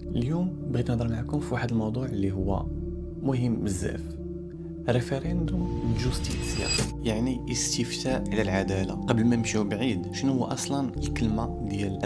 اليوم بغيت نهضر معكم في واحد الموضوع اللي هو مهم بزاف. ريفيرندوم جوستيسيا، يعني استفتاء على العداله. قبل ما نمشيو بعيد، شنو هو اصلا الكلمه ديال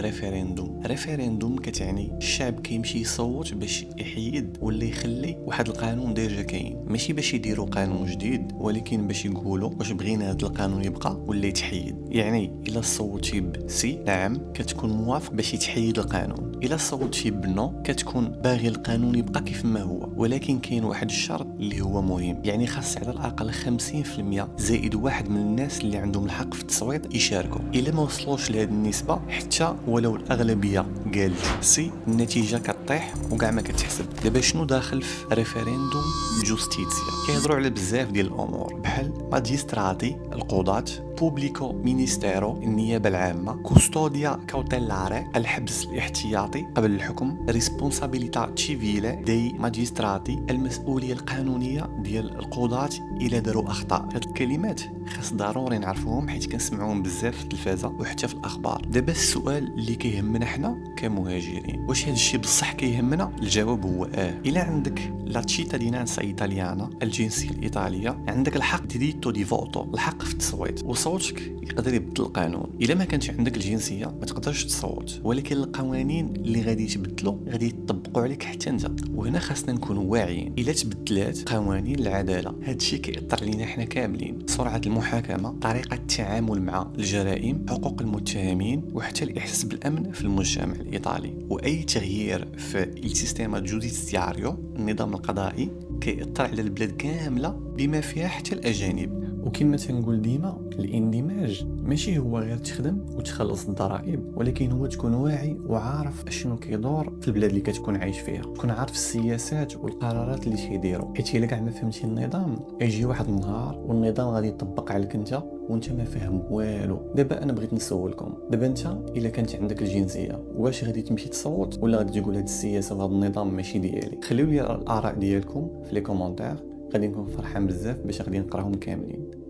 ريفيرندوم كتعني الشعب كيمشي يصوت باش يحيد ولا يخلي واحد القانون ديجا كاين، ماشي باش يديروا قانون جديد، ولكن باش يقولوا واش بغينا هذا القانون يبقى ولا يتحيد. يعني الا صوتي بسي نعم كتكون موافق باش يتحيد القانون، الا صوتي بنو كتكون باغي القانون يبقى كيف ما هو. ولكن كاين واحد الشرط اللي هو مهم، يعني خاص على الاقل 50% زائد واحد من الناس اللي عندهم الحق في التصويت يشاركوا. الا ما وصلوش لهذه النسبه حتى ولو الاغلبيه قالت سي، النتيجه كطيح وكاع ما كتحسب. دابا شنو داخل في ريفيرندوم جوستيسيا؟ كيهضروا على بزاف ديال الامور بحال ماجستراتي القضاة، بوبليكو مينيستيرو النيابه العامه، كوستوديا كاوتيلاري الحبس الاحتياطي قبل الحكم، ريسبونسابيليتà civile دي ماجستراتي المسؤوليه القانونيه ديال القضاة الا داروا اخطاء. هاد الكلمات خاص ضروري نعرفوهم حيت كنسمعوهم بزاف في التلفازه وحتى في الاخبار. دابا السؤال اللي كيهمنا حنا كمهاجرين، واش هاد الشيء بصح كيهمنا؟ الجواب هو الا عندك لا cittadinanza italiana الجنسيه الايطاليه عندك الحق ديريتو دي فوتو، الحق في التصويت، وصوتك يقدر يبدل القانون. الا ما كانش عندك الجنسيه ما تقدرش تصوت، ولكن القوانين اللي غادي يتبدلوا غادي يطبقوا عليك حتى انت. وهنا خاصنا نكونوا واعيين، الا تبدلات قوانين العداله هادشي كيأثر علينا حنا كاملين. سرعه المحاكمه، طريقه التعامل مع الجرائم، حقوق المتهمين، وحتى الاحساس بالامن في المجتمع الايطالي. واي تغيير في السيستema giudiziario النظام القضائي كيأثر على البلاد كامله بما فيها حتى الاجانب. وكما تنقول ديما، الاندماج ماشي هو غير تخدم وتخلص الضرائب، ولكن هو تكون واعي وعارف اشنو كيدور في البلاد اللي كتكون عايش فيها، تكون عارف السياسات والقرارات اللي تيديروا. حيت الا كاع ما فهمتي النظام يجي واحد النهار والنظام غادي يطبق عليك انت وانت ما فاهم والو. دابا انا بغيت نسولكم، دابا انت الا كانت عندك الجنسيه واش غادي تمشي تصوت ولا غادي تقول هاد السياسه وهذا النظام ماشي ديالي؟ خليو لي الاراء ديالكم في لي كومونتير، غادي نكون فرحان بزاف باش غادي نقراهم كاملين.